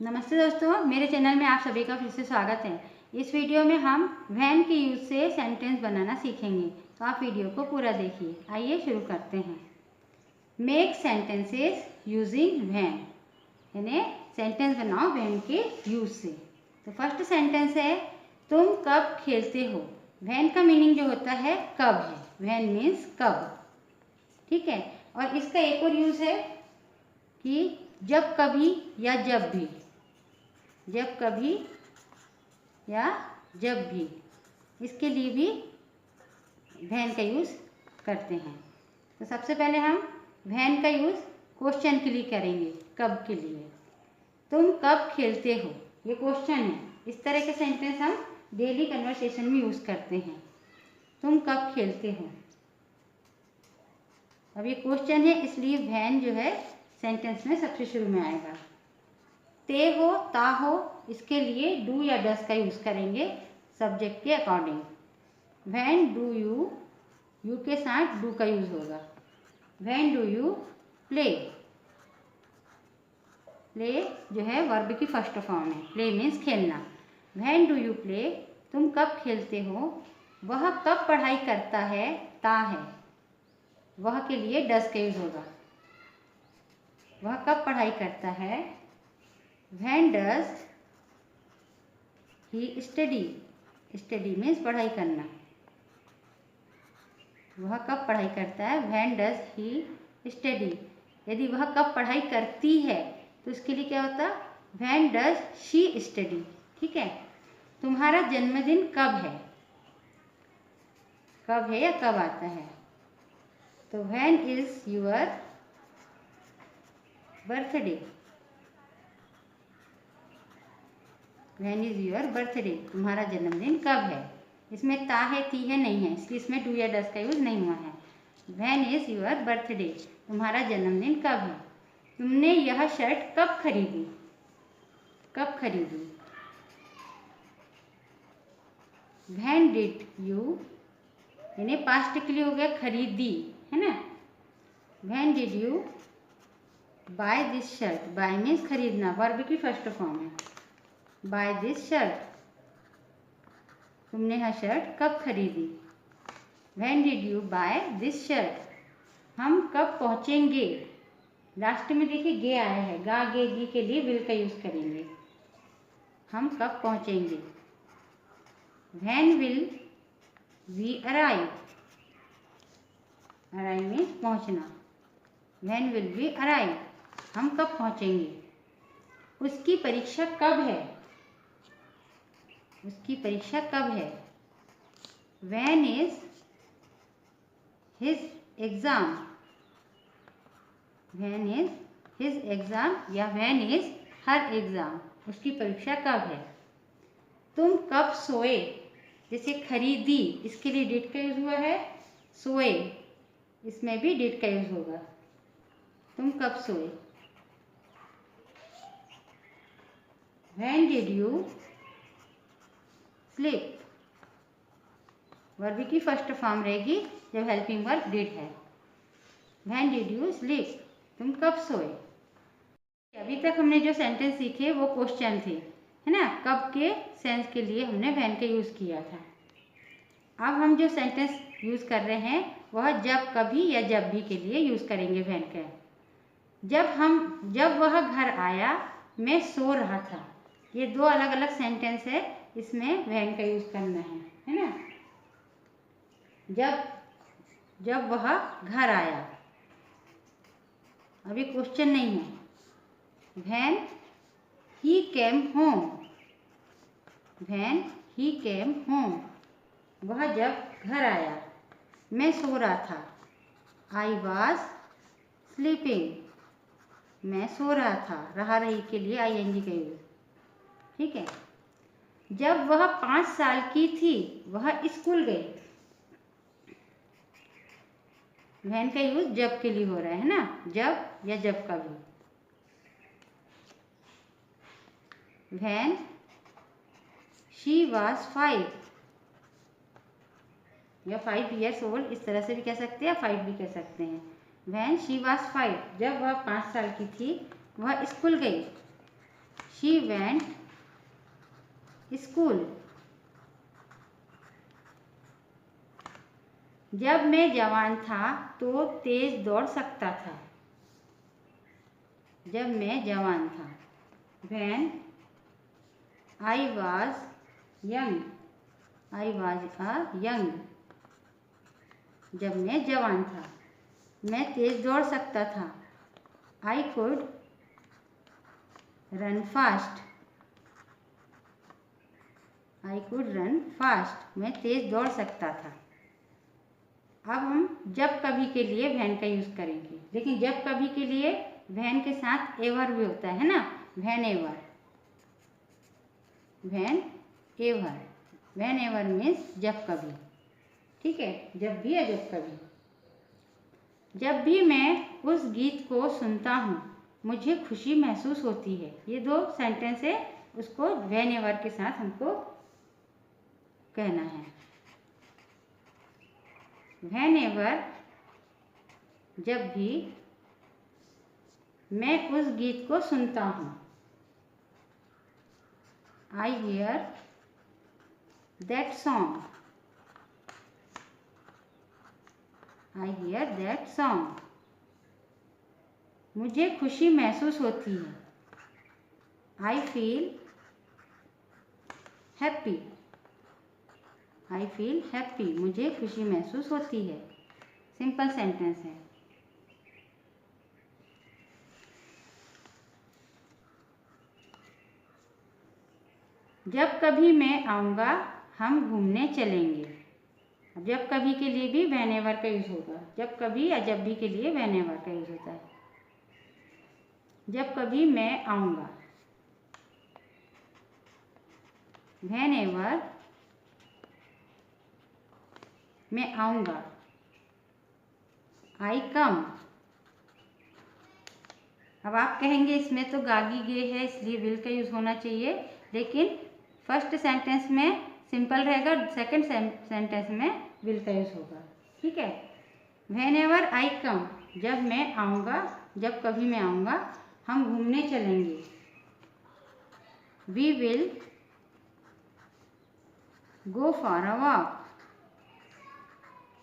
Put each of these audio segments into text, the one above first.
नमस्ते दोस्तों, मेरे चैनल में आप सभी का फिर से स्वागत है। इस वीडियो में हम व्हेन के यूज से सेंटेंस बनाना सीखेंगे, तो आप वीडियो को पूरा देखिए। आइए शुरू करते हैं। मेक सेंटेंसेस यूजिंग व्हेन, यानी सेंटेंस बनाओ व्हेन के यूज से। तो फर्स्ट सेंटेंस है, तुम कब खेलते हो। व्हेन का मीनिंग जो होता है कब है। व्हेन मीन्स कब, ठीक है। और इसका एक और यूज है कि जब कभी या जब भी, जब कभी या जब भी, इसके लिए भी व्हेन का यूज़ करते हैं। तो सबसे पहले हम व्हेन का यूज़ क्वेश्चन के लिए करेंगे, कब के लिए। तुम कब खेलते हो, ये क्वेश्चन है। इस तरह के सेंटेंस हम डेली कन्वर्सेशन में यूज़ करते हैं। तुम कब खेलते हो, अब ये क्वेश्चन है, इसलिए व्हेन जो है सेंटेंस में सबसे शुरू में आएगा। ते हो, ता हो, इसके लिए डू या डस का यूज़ करेंगे सब्जेक्ट के according. When do you, you के साथ डू का यूज़ होगा। When do you play, play जो है वर्ब की फर्स्ट फॉर्म है। प्ले मीन्स खेलना। व्हेन डू यू प्ले, तुम कब खेलते हो। वह कब पढ़ाई करता है, ता है, वह के लिए डस का यूज़ होगा। वह कब पढ़ाई करता है। When does he study, study means पढ़ाई करना। वह कब पढ़ाई करता है। When does he study, यदि वह कब पढ़ाई करती है तो इसके लिए क्या होता। When does she study, ठीक है। तुम्हारा जन्मदिन कब है, कब है या कब आता है। तो when is your birthday, when is your birthday, तुम्हारा जन्मदिन कब है। इसमें ता है, ती है नहीं है, इसलिए इसमें डू या डस का यूज़ नहीं हुआ है। व्हेन इज योर बर्थडे, तुम्हारा जन्मदिन कब है। तुमने यह शर्ट कब खरीदी, कब खरीदी। व्हेन डिड यू, यानी पास्ट के लिए हो गया खरीदी, है ना। When did you buy this shirt, buy means खरीदना, वर्ब की फर्स्ट फॉर्म है। बाय दिस शर्ट, तुमने यह शर्ट कब खरीदी। When did you buy this shirt, हम कब पहुँचेंगे। लास्ट में देखिए गे आया है, गा गे गी के लिए विल का यूज़ करेंगे। हम कब पहुँचेंगे। When will we arrive, arrive means पहुँचना। व्हेन विल वी अराइव, हम कब पहुँचेंगे। उसकी परीक्षा कब है, उसकी परीक्षा कब है। When is his exam, when is his exam या व्हेन इज हर एग्जाम, उसकी परीक्षा कब है। तुम कब सोए, जैसे खरीदी, इसके लिए डिड का यूज हुआ है। सोए, इसमें भी डिड का यूज होगा। तुम कब सोए। When did you sleep, verb की फर्स्ट फॉर्म रहेगी जब हेल्पिंग वर्ब डिड है। व्हेन डिड यू स्लीप, तुम कब सोए। अभी तक हमने जो सेंटेंस सीखे वो क्वेश्चन थे, है ना। कब के सेंस के लिए हमने व्हेन का यूज़ किया था। अब हम जो सेंटेंस यूज़ कर रहे हैं वह जब कभी या जब भी के लिए यूज़ करेंगे व्हेन का। जब वह घर आया, मैं सो रहा था, ये दो अलग अलग सेंटेंस है, इसमें व्हेन का यूज़ करना है ना। जब वह घर आया, अभी क्वेश्चन नहीं है। When he came home, when he came home, वह जब घर आया। मैं सो रहा था, आई वॉज स्लीपिंग, मैं सो रहा था, रहा रही के लिए आई एन जी का यूज, ठीक है। जब वह 5 साल की थी, वह स्कूल गई। व्हेन का यूज जब के लिए हो रहा है ना, जब या जब का भी। व्हेन शी वॉज 5 या 5 years old, इस तरह से भी कह सकते हैं, 5 भी कह सकते हैं। व्हेन शी वॉज 5, जब वह 5 साल की थी, वह स्कूल गई। She went school. जब मैं जवान था तो तेज दौड़ सकता था। जब मैं जवान था, when I was young, I was a young. जब मैं जवान था, मैं तेज दौड़ सकता था। I could run fast, I could run fast. मैं तेज दौड़ सकता था। अब हम जब कभी के लिए व्हेन का यूज़ करेंगे। लेकिन जब कभी के लिए व्हेन के साथ एवर भी होता है ना, when ever, when ever, when ever means जब कभी। ठीक है, जब भी या जब कभी। जब भी मैं उस गीत को सुनता हूँ मुझे खुशी महसूस होती है। ये दो सेंटेंस है, उसको व्हेन एवर के साथ हमको कहना है। व्हेन एवर, जब भी मैं उस गीत को सुनता हूँ। आई hear that song, I hear that song. मुझे खुशी महसूस होती है। आई फील हैप्पी, आई फील हैप्पी। मुझे खुशी महसूस होती है। सिंपल सेंटेंस है। जब कभी मैं आऊँगा हम घूमने चलेंगे। अब जब कभी के लिए भी व्हेन एवर का यूज़ होगा। जब कभी या जब भी के लिए व्हेन एवर का यूज़ होता है। जब कभी मैं आऊँगा, व्हेन एवर मैं आऊँगा। आई कम। अब आप कहेंगे इसमें तो गागी गे है इसलिए विल का यूज़ होना चाहिए, लेकिन फर्स्ट सेंटेंस में सिंपल रहेगा, सेकंड सेंटेंस में विल का यूज़ होगा। ठीक है। व्हेन एवर आई कम, जब मैं आऊँगा, जब कभी मैं आऊँगा हम घूमने चलेंगे। We will go for a walk,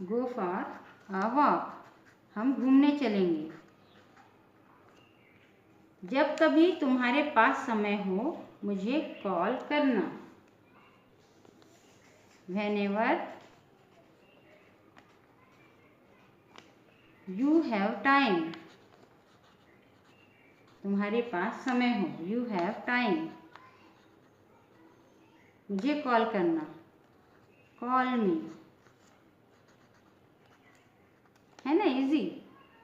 go for a walk. हम घूमने चलेंगे। जब कभी तुम्हारे पास समय हो मुझे कॉल करना। व्हेनेवर यू हैव टाइम, तुम्हारे पास समय हो, यू हैव टाइम, मुझे कॉल करना। कॉल मी, है ना, इजी।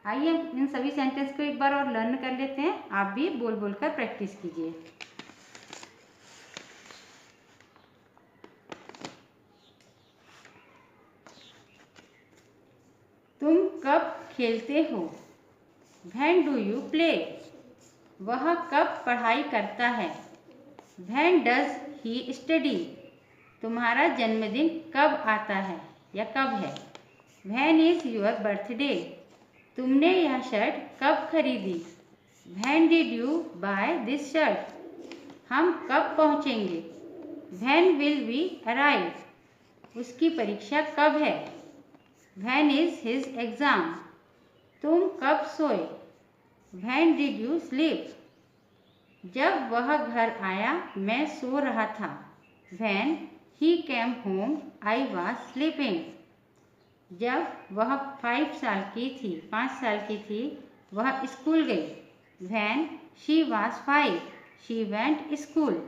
आइए इन सभी सेंटेंस को एक बार और लर्न कर लेते हैं। आप भी बोल बोल कर प्रैक्टिस कीजिए। तुम कब खेलते हो? When do you play? वह कब पढ़ाई करता है? When does he study? तुम्हारा जन्मदिन कब आता है या कब है? When is your birthday? तुमने यह शर्ट कब खरीदी? When did you buy this shirt? हम कब पहुँचेंगे? When will we arrive? उसकी परीक्षा कब है? When is his exam? तुम कब सोए? When did you sleep? जब वह घर आया मैं सो रहा था। When he came home I was sleeping. जब वह 5 साल की थी वह स्कूल गई। When she was 5 she went school.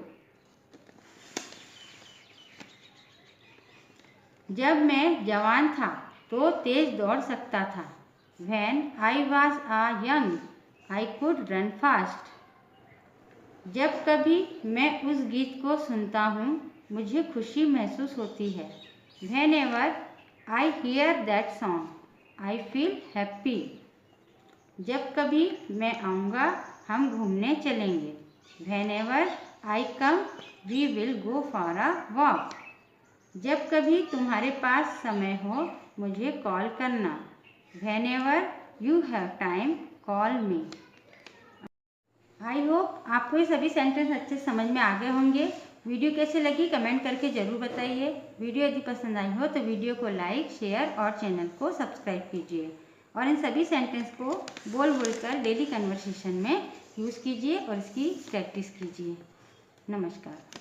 जब मैं जवान था तो तेज दौड़ सकता था। When I was a young I could run fast. जब कभी मैं उस गीत को सुनता हूँ मुझे खुशी महसूस होती है। Whenever I hear that song I feel happy. जब कभी मैं आऊँगा हम घूमने चलेंगे। Whenever I come we will go for a walk. जब कभी तुम्हारे पास समय हो मुझे कॉल करना। Whenever you have time call me. I hope आपको ये सभी सेंटेंस अच्छे से समझ में आ गए होंगे। वीडियो कैसे लगी कमेंट करके ज़रूर बताइए। वीडियो यदि पसंद आई हो तो वीडियो को लाइक, शेयर और चैनल को सब्सक्राइब कीजिए और इन सभी सेंटेंस को बोल कर डेली कन्वर्सेशन में यूज़ कीजिए और इसकी प्रैक्टिस कीजिए। नमस्कार।